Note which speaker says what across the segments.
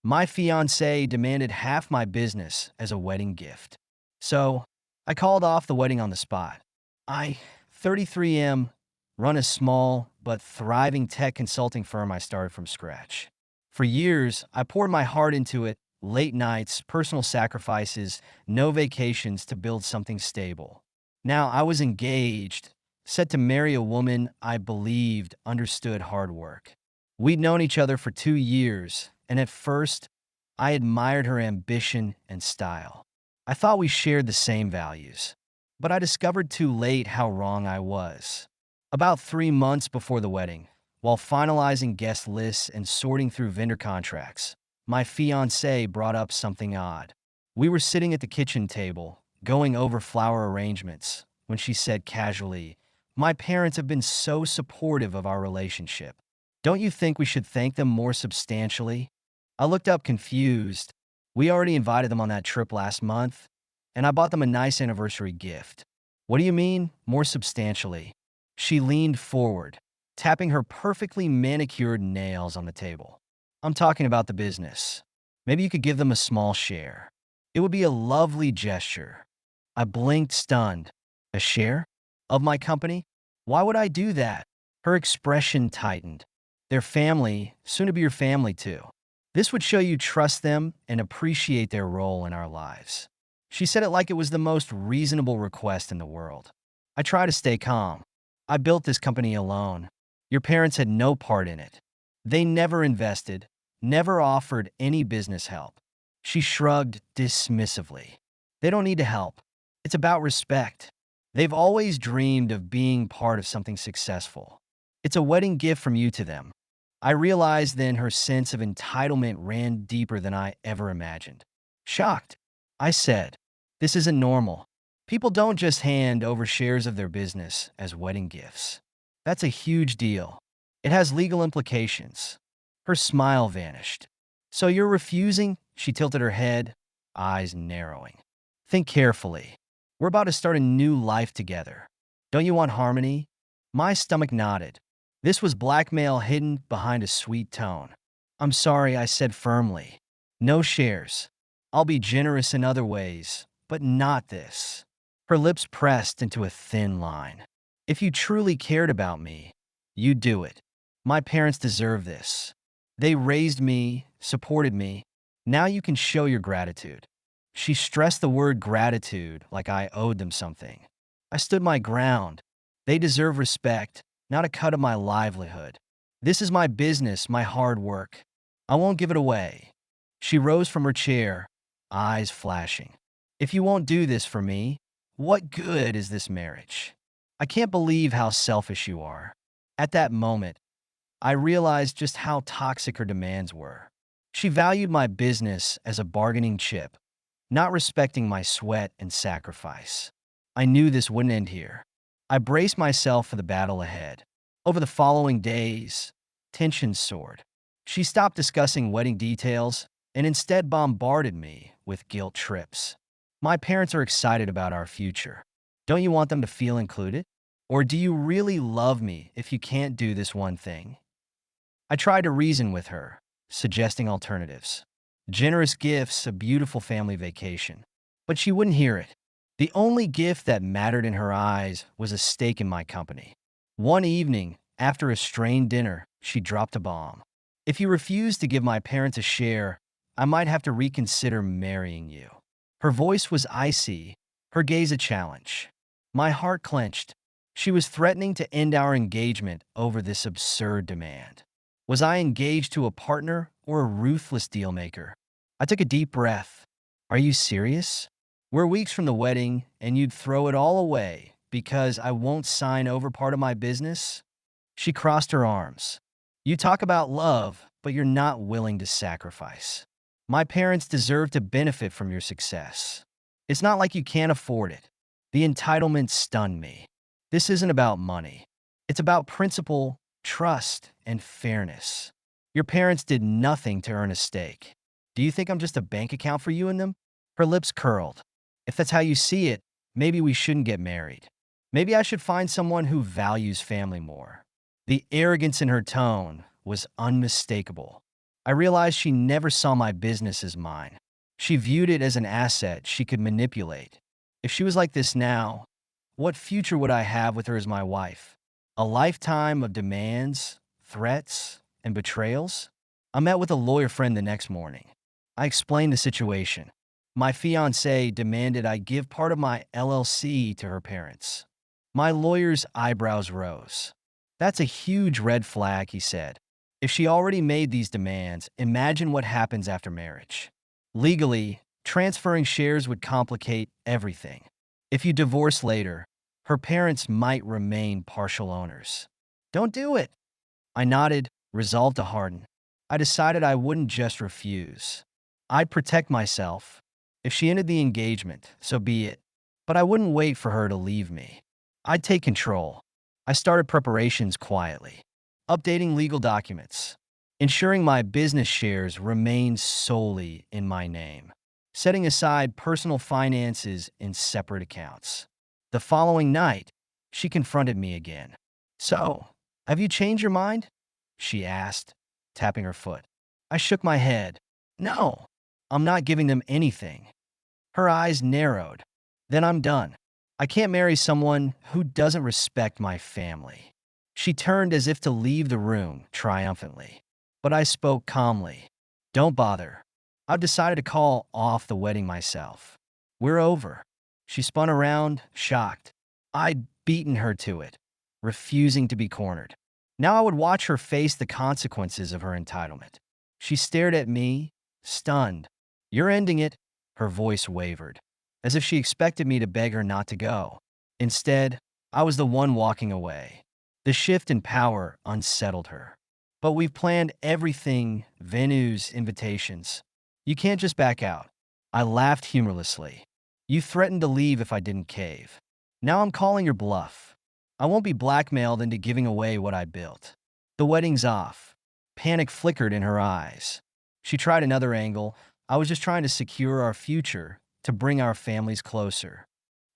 Speaker 1: My fiancée demanded half my business as a wedding gift. So, I called off the wedding on the spot. I, 33M, run a small but thriving tech consulting firm I started from scratch. For years, I poured my heart into it, late nights, personal sacrifices, no vacations to build something stable. Now I was engaged, set to marry a woman I believed understood hard work. We'd known each other for 2 years, and at first, I admired her ambition and style. I thought we shared the same values. But I discovered too late how wrong I was. About 3 months before the wedding, while finalizing guest lists and sorting through vendor contracts, my fiancée brought up something odd. We were sitting at the kitchen table, going over flower arrangements, when she said casually, "My parents have been so supportive of our relationship. Don't you think we should thank them more substantially?" I looked up confused. We already invited them on that trip last month, and I bought them a nice anniversary gift. "What do you mean, more substantially?" She leaned forward, tapping her perfectly manicured nails on the table. "I'm talking about the business. Maybe you could give them a small share. It would be a lovely gesture." I blinked, stunned. "A share? Of my company? Why would I do that?" Her expression tightened. "Their family, soon to be your family too. This would show you trust them and appreciate their role in our lives." She said it like it was the most reasonable request in the world. I try to stay calm. "I built this company alone. Your parents had no part in it. They never invested, never offered any business help." She shrugged dismissively. "They don't need to help. It's about respect. They've always dreamed of being part of something successful. It's a wedding gift from you to them." I realized then her sense of entitlement ran deeper than I ever imagined. Shocked, I said, "This isn't normal. People don't just hand over shares of their business as wedding gifts. That's a huge deal. It has legal implications." Her smile vanished. "So you're refusing?" She tilted her head, eyes narrowing. "Think carefully. We're about to start a new life together. Don't you want harmony?" My stomach nodded. This was blackmail hidden behind a sweet tone. "I'm sorry," I said firmly. "No shares. I'll be generous in other ways, but not this." Her lips pressed into a thin line. "If you truly cared about me, you'd do it. My parents deserve this. They raised me, supported me. Now you can show your gratitude." She stressed the word gratitude like I owed them something. I stood my ground. They deserve respect, not a cut of my livelihood. This is my business, my hard work. I won't give it away. She rose from her chair, eyes flashing. "If you won't do this for me, what good is this marriage? I can't believe how selfish you are." At that moment, I realized just how toxic her demands were. She valued my business as a bargaining chip, not respecting my sweat and sacrifice. I knew this wouldn't end here. I braced myself for the battle ahead. Over the following days, tensions soared. She stopped discussing wedding details and instead bombarded me with guilt trips. "My parents are excited about our future. Don't you want them to feel included? Or do you really love me if you can't do this one thing?" I tried to reason with her, suggesting alternatives. Generous gifts, a beautiful family vacation. But she wouldn't hear it. The only gift that mattered in her eyes was a stake in my company. One evening, after a strained dinner, she dropped a bomb. "If you refuse to give my parents a share, I might have to reconsider marrying you." Her voice was icy, her gaze a challenge. My heart clenched. She was threatening to end our engagement over this absurd demand. Was I engaged to a partner or a ruthless dealmaker? I took a deep breath. "Are you serious? We're weeks from the wedding, and you'd throw it all away because I won't sign over part of my business?" She crossed her arms. "You talk about love, but you're not willing to sacrifice. My parents deserve to benefit from your success. It's not like you can't afford it." The entitlement stunned me. This isn't about money. It's about principle, trust, and fairness. Your parents did nothing to earn a stake. Do you think I'm just a bank account for you and them? Her lips curled. If that's how you see it, maybe we shouldn't get married. Maybe I should find someone who values family more. The arrogance in her tone was unmistakable. I realized she never saw my business as mine. She viewed it as an asset she could manipulate. If she was like this now, what future would I have with her as my wife? A lifetime of demands, threats, and betrayals? I met with a lawyer friend the next morning. I explained the situation. My fiancée demanded I give part of my LLC to her parents. My lawyer's eyebrows rose. That's a huge red flag, he said. If she already made these demands, imagine what happens after marriage. Legally, transferring shares would complicate everything. If you divorce later, her parents might remain partial owners. Don't do it. I nodded, resolved to harden. I decided I wouldn't just refuse. I'd protect myself. If she ended the engagement, so be it. But I wouldn't wait for her to leave me. I'd take control. I started preparations quietly, updating legal documents, ensuring my business shares remained solely in my name, setting aside personal finances in separate accounts. The following night, she confronted me again. So, have you changed your mind? She asked, tapping her foot. I shook my head. No, I'm not giving them anything. Her eyes narrowed. Then I'm done. I can't marry someone who doesn't respect my family. She turned as if to leave the room triumphantly. But I spoke calmly. Don't bother. I've decided to call off the wedding myself. We're over. She spun around, shocked. I'd beaten her to it, refusing to be cornered. Now I would watch her face the consequences of her entitlement. She stared at me, stunned. You're ending it. Her voice wavered, as if she expected me to beg her not to go. Instead, I was the one walking away. The shift in power unsettled her. But we've planned everything, venues, invitations. You can't just back out. I laughed humorlessly. You threatened to leave if I didn't cave. Now I'm calling your bluff. I won't be blackmailed into giving away what I built. The wedding's off. Panic flickered in her eyes. She tried another angle. I was just trying to secure our future, to bring our families closer.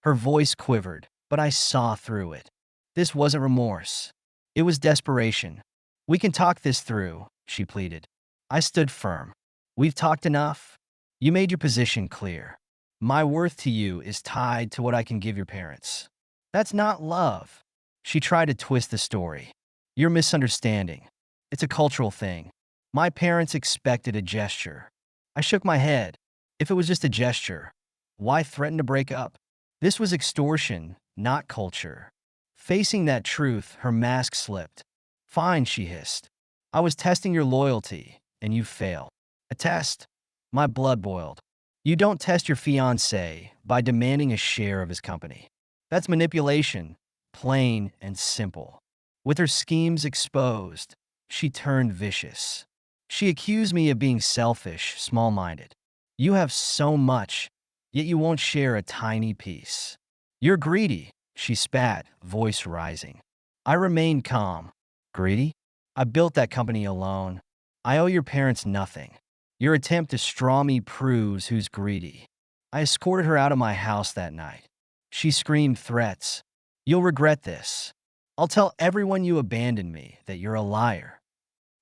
Speaker 1: Her voice quivered, but I saw through it. This wasn't remorse. It was desperation. We can talk this through, she pleaded. I stood firm. We've talked enough. You made your position clear. My worth to you is tied to what I can give your parents. That's not love. She tried to twist the story. You're misunderstanding. It's a cultural thing. My parents expected a gesture. I shook my head. If it was just a gesture, why threaten to break up? This was extortion, not culture. Facing that truth, her mask slipped. Fine, she hissed. I was testing your loyalty, and you failed. A test? My blood boiled. You don't test your fiancé by demanding a share of his company. That's manipulation, plain and simple. With her schemes exposed, she turned vicious. She accused me of being selfish, small-minded. You have so much, yet you won't share a tiny piece. You're greedy, she spat, voice rising. I remained calm. Greedy? I built that company alone. I owe your parents nothing. Your attempt to straw me proves who's greedy. I escorted her out of my house that night. She screamed threats. You'll regret this. I'll tell everyone you abandoned me that you're a liar.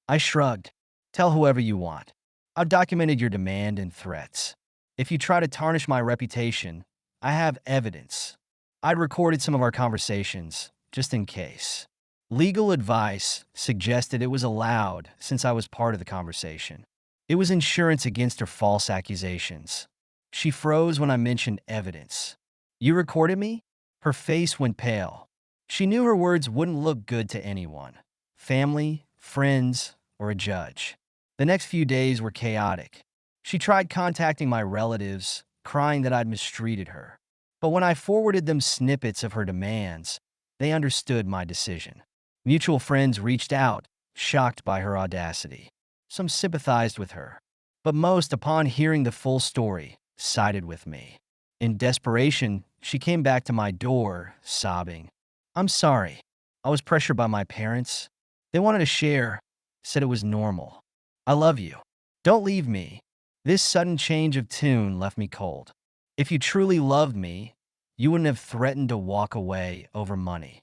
Speaker 1: I shrugged. Tell whoever you want. I've documented your demand and threats. If you try to tarnish my reputation, I have evidence. I'd recorded some of our conversations, just in case. Legal advice suggested it was allowed since I was part of the conversation. It was insurance against her false accusations. She froze when I mentioned evidence. You recorded me? Her face went pale. She knew her words wouldn't look good to anyone. Family, friends, or a judge. The next few days were chaotic. She tried contacting my relatives, crying that I'd mistreated her. But when I forwarded them snippets of her demands, they understood my decision. Mutual friends reached out, shocked by her audacity. Some sympathized with her, but most, upon hearing the full story, sided with me. In desperation, she came back to my door, sobbing. I'm sorry. I was pressured by my parents. They wanted to share, said it was normal. I love you. Don't leave me. This sudden change of tune left me cold. If you truly loved me, you wouldn't have threatened to walk away over money.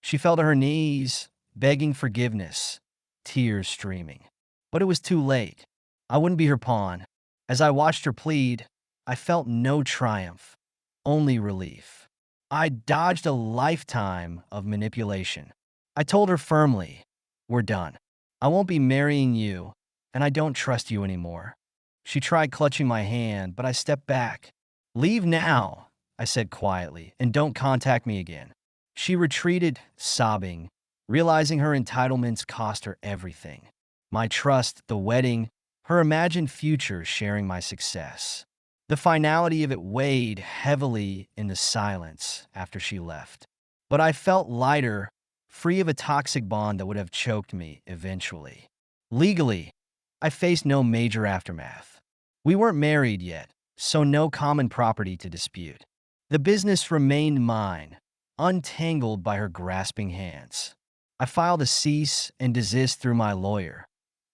Speaker 1: She fell to her knees, begging forgiveness, tears streaming. But it was too late. I wouldn't be her pawn. As I watched her plead, I felt no triumph, only relief. I dodged a lifetime of manipulation. I told her firmly, "We're done. I won't be marrying you, and I don't trust you anymore." She tried clutching my hand, but I stepped back. "Leave now," I said quietly, "and don't contact me again." She retreated, sobbing, realizing her entitlements cost her everything. My trust, the wedding, her imagined future sharing my success. The finality of it weighed heavily in the silence after she left. But I felt lighter, free of a toxic bond that would have choked me eventually. Legally, I faced no major aftermath. We weren't married yet, so no common property to dispute. The business remained mine, untangled by her grasping hands. I filed a cease and desist through my lawyer,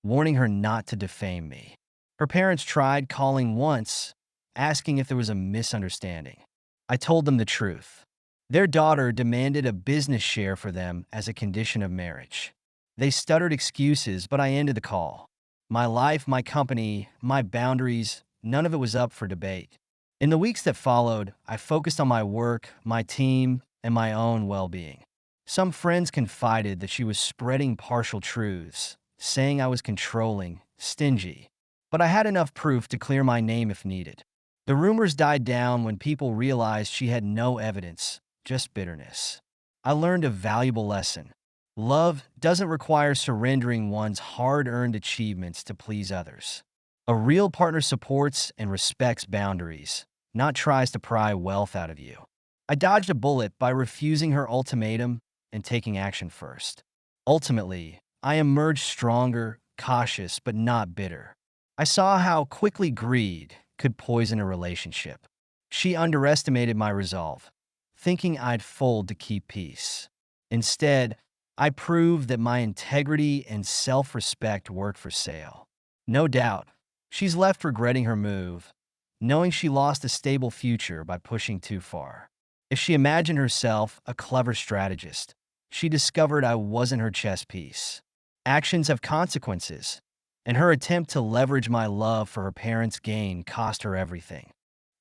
Speaker 1: warning her not to defame me. Her parents tried calling once, asking if there was a misunderstanding. I told them the truth. Their daughter demanded a business share for them as a condition of marriage. They stuttered excuses, but I ended the call. My life, my company, my boundaries, none of it was up for debate. In the weeks that followed, I focused on my work, my team, and my own well-being. Some friends confided that she was spreading partial truths, saying I was controlling, stingy. But I had enough proof to clear my name if needed. The rumors died down when people realized she had no evidence, just bitterness. I learned a valuable lesson. Love doesn't require surrendering one's hard-earned achievements to please others. A real partner supports and respects boundaries, not tries to pry wealth out of you. I dodged a bullet by refusing her ultimatum and taking action first. Ultimately, I emerged stronger, cautious, but not bitter. I saw how quickly greed could poison a relationship. She underestimated my resolve, thinking I'd fold to keep peace. Instead, I proved that my integrity and self-respect weren't for sale. No doubt, she's left regretting her move, knowing she lost a stable future by pushing too far. If she imagined herself a clever strategist, she discovered I wasn't her chess piece. Actions have consequences, and her attempt to leverage my love for her parents' gain cost her everything.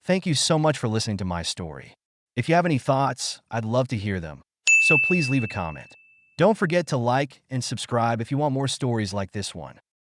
Speaker 1: Thank you so much for listening to my story. If you have any thoughts, I'd love to hear them, so please leave a comment. Don't forget to like and subscribe if you want more stories like this one.